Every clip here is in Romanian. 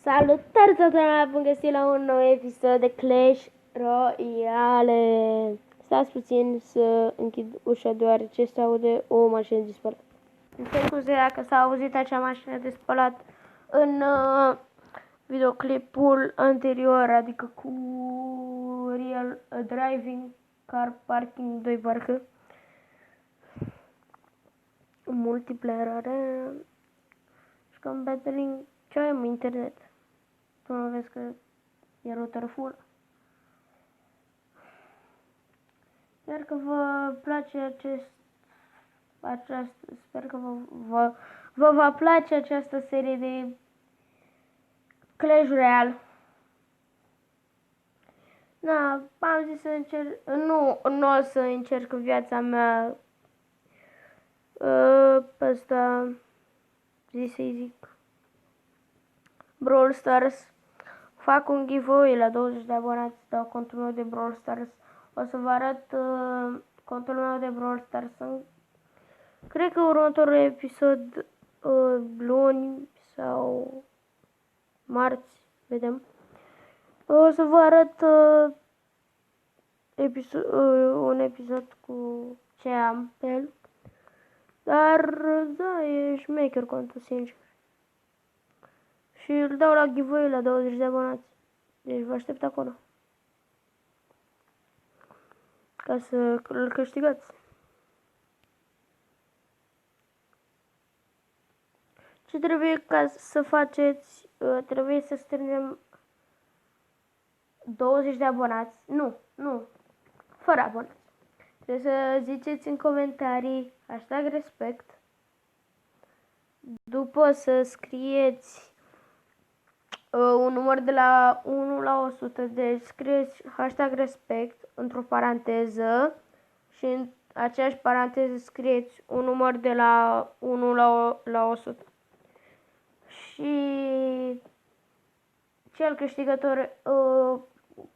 Salutare toată lumea, bun găsit la un nou episod de Clash Royale. Stați puțin să închid ușa deoarece se aude o mașină de spălat. Îmi cer scuze dacă s-a auzit acea mașină de spălat în videoclipul anterior, adică cu Real Driving Car Parking 2 parcă. Multiplayer are și cam battling ce am internet. Tu nu vezi că e router full. Sper că vă place sper că vă va place această serie de Clash Royale. Na, am zis să încerc, nu o să încerc în viața mea pe ăsta, să-i zic, Brawl Stars. Fac un giveaway la 20 de abonați, dau contul meu de Brawl Stars. O să vă arăt contul meu de Brawl Stars. Cred că următorul episod luni sau marți, vedem. O să vă arăt un episod cu ce am pe el. Dar da, e șmecher contul, sincer. Și îl dau la giveaway la 20 de abonați. Deci vă aștept acolo. Ca să îl câștigați. Ce trebuie ca să faceți? Trebuie să strângem 20 de abonați. Nu. Fără abonați. Trebuie să ziceți în comentarii #respect. După să scrieți un număr de la 1 la 100. Deci scrieți #respect într-o paranteză și în aceeași paranteză scrieți un număr de la 1 la 100. Și cel câștigător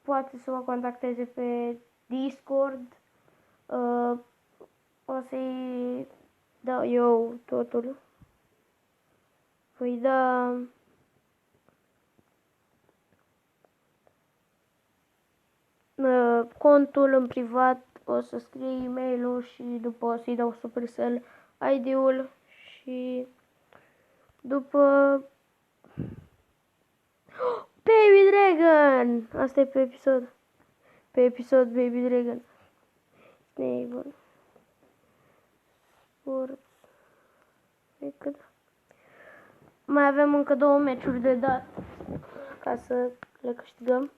poate să mă contacteze pe Discord. O să-i dau eu totul. Voi da contul în privat, o să scriu e-mail-ul și după o să-i dau Supercell ID-ul și după Baby Dragon! Asta e pe episod. Pe episod Baby Dragon. Snake Sports. Cred că da. Mai avem încă 2 meciuri de dat ca să le câștigăm.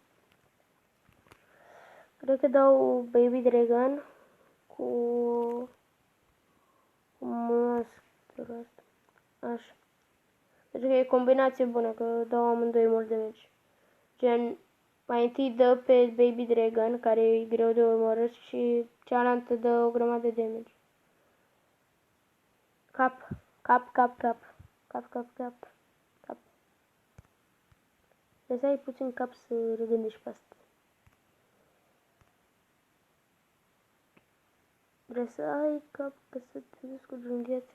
Cred că dau Baby Dragon cu Master asta. Așa. Deci că e combinație bună, că dau amândoi mult de meci. Gen, mai întâi dă pe Baby Dragon, care e greu de omorât, și cealaltă dă o grămadă de damage. Cap. Trebuie să ai puțin cap să regândești pe asta. Trebuie să ai cap ca să te descurci în viață.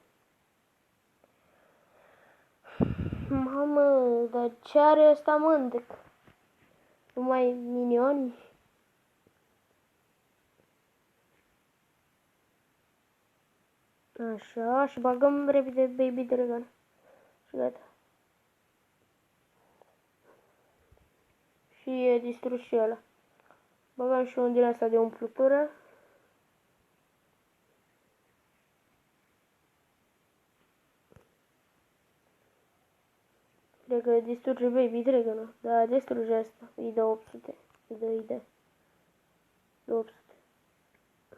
Mamă, dar ce are ăsta mândec? Numai minioni? Așa, și bagăm repede Baby Dragon. Și gata. Și e distrus și ăla. Bagăm și un din asta de umplutură. Cred că distruge Baby Dragon-ul. Da, distruge asta. Îi dă 800. Îi dă 800.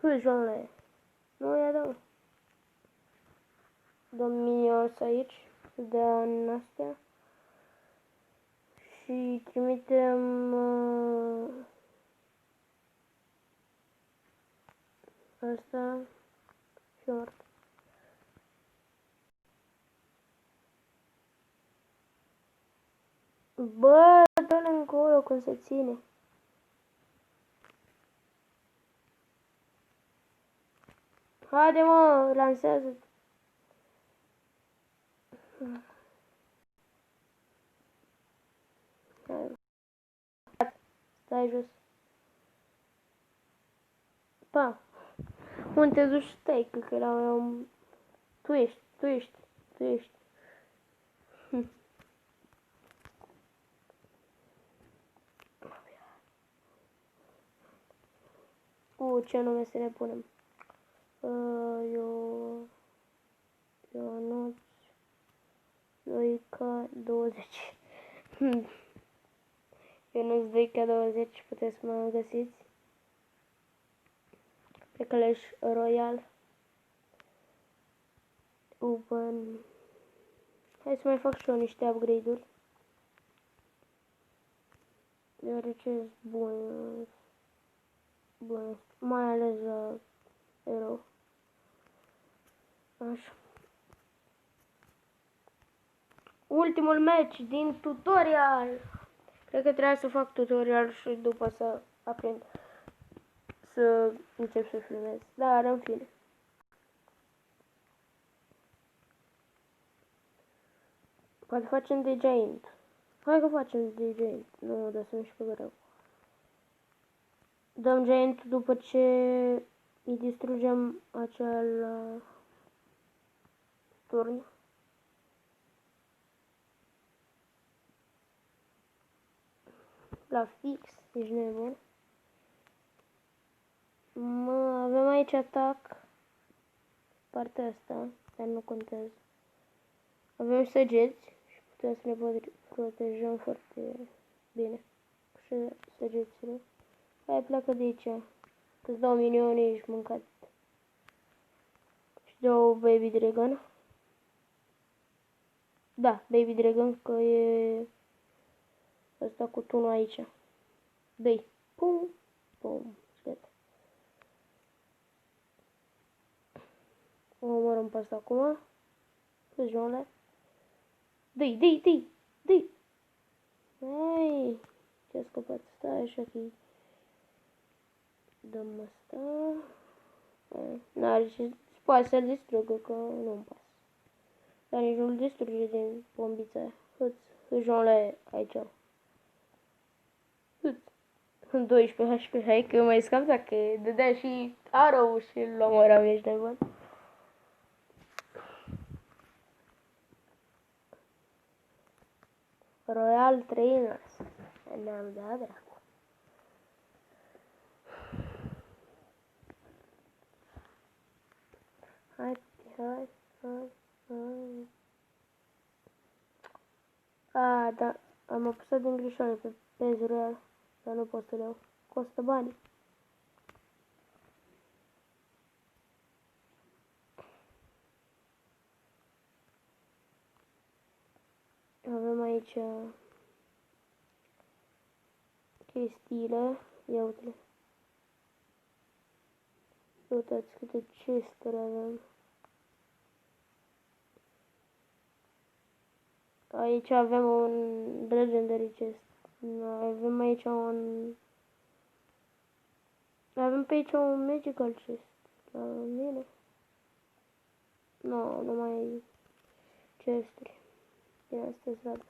Hâi, Joanle. Nu ia dă. Dăm minions aici. Să dea în astea. Și trimitem asta și mort. Bă, dă-l încolo cum se ține. Haide mă, lansează-te. Stai jos. Pa. Unde te duci? Stai, că era un... Tu ești. Ce nume să ne punem? Ionuț Doica 20. Ionuț Doica 20, puteți să mă găsiți pe Clash Royale. Open. Hai să mai fac și eu niște upgrade-uri. Deoarece bun. Mai ales la erou. Așa. Ultimul match din tutorial. Cred că trebuia să fac tutorial și după să aprind. Să încep să filmez. Dar în fine. Poate facem de Giant. Hai că facem de Giant. Nu, dar să nu și pe greu. Dăm Giant după ce îi distrugem acel turn. La fix, ești nebun. Avem aici atac. Partea asta, dar nu contează. Avem săgeți și putem să ne protejăm foarte bine. Și săgețile. Hai, pleacă de aici. Că-ți dau minioni, ești mâncat. Și dau Baby Dragon. Da, Baby Dragon, că e ăsta cu tunul aici. Dă-i. Pum, pum. Gata. O omorăm pe asta acum. Păjole. Dă-i. Hai. Ce-a scăpat? Stai așa că dăm asta. N-are ce... Poate să-l distrugă, că nu-mi pasă. Dar nici nu-l distruge din bombița aia. Hâț, aici. Hâț. 12 HP, hai că mai scap dacă dădea și arrow și îl omoram, ești nebun. Royal Trainers. Ne-am dat dracu. Hai. Da, am apăsat din greșeală pe PES Royal, dar nu pot să le iau. Costă bani. Avem aici chestiile. Ia uite-le. Uitați câte chesturi avem. Aici avem un legendary chest. Avem aici avem pe aici un magical chest. La mine. Nu mai chesturi. Din astea slabe.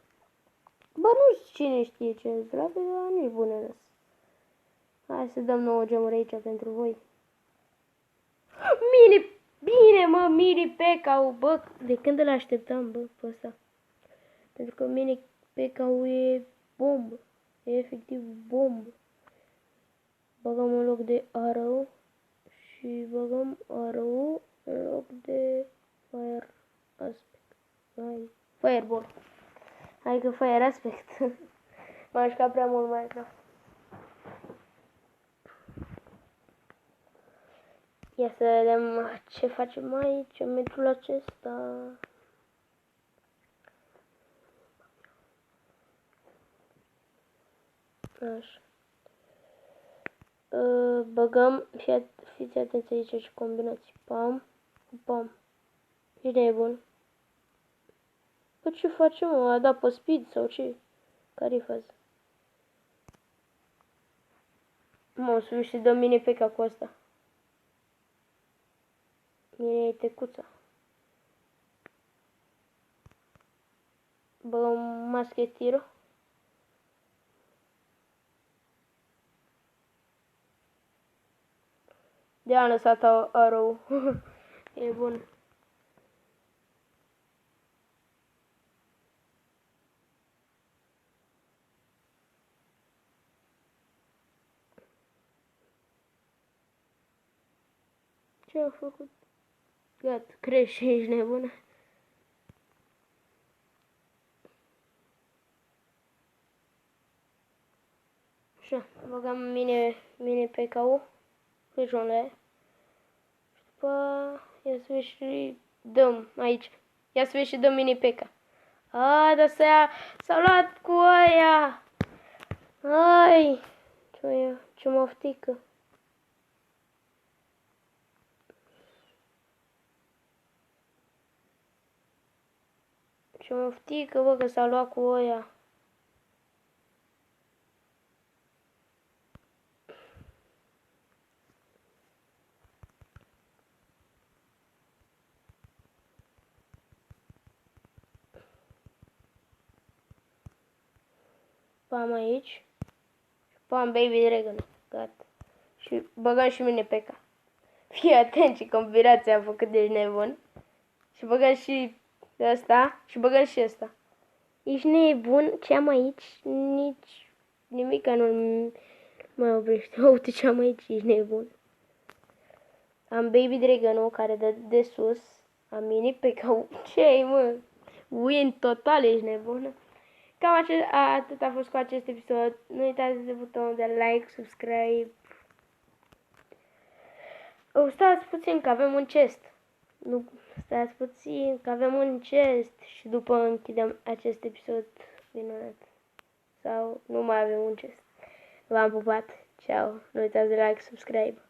Bă, nu știu cine știe ce slabe, dar nu-i bune lăs. Hai să dăm 9 gemuri aici pentru voi. Bine, mă, mini P.K.-ul, bă, de când îl așteptam, bă, pe ăsta. Pentru că mini P.K.-ul e bombă, e efectiv bombă. Băgăm în loc de arrow și băgăm arrow în loc de fire aspect. Hai, fireball. Hai că fire aspect. M-am jucat prea mult Minecraft. Ia să vedem ce facem aici în meciul acesta. Așa. Băgăm, fiți atenți aici ce combinații. Pam, pam. Ești nebun. Bă, ce facem, mă? A dat pe speed sau ce? Care-i faza? Mă, să și dăm mine pe ca cu asta. Mine e tecuța. Băgăm maschetirul. De-am lăsat arrow. E bun. Ce a făcut? Gata, crește, ești nebună. Așa, băgăm mine pe KO. Hârjonle. Și după ia să vezi și dăm aici. Ia să vezi și dăm mini peca. A, dar s-a luat cu aia. Ai, ce moftică. Ce moftică, bă, că s-a luat cu aia. Pam aici. Pam Baby Dragon. Gata. Și băgăm și mine peca. Fii atent ce combinație am făcut de nebun. Și băgăm și ăsta. Și băgăm și ăsta. Ești nebun? Ce am aici? Nici nimica nu mă oprește. Uite ce am aici, ești nebun. Am Baby Dragon-ul care dă de sus. Am mini peca. Ce-i, mă? Win total, ești nebună. Cam atât a fost cu acest episod. Nu uitați de butonul de like, subscribe. Stați puțin că avem un chest. Nu, stați puțin că avem un chest. Și după închidem acest episod minunat. Sau nu mai avem un chest. V-am pupat. Ciao. Nu uitați de like, subscribe.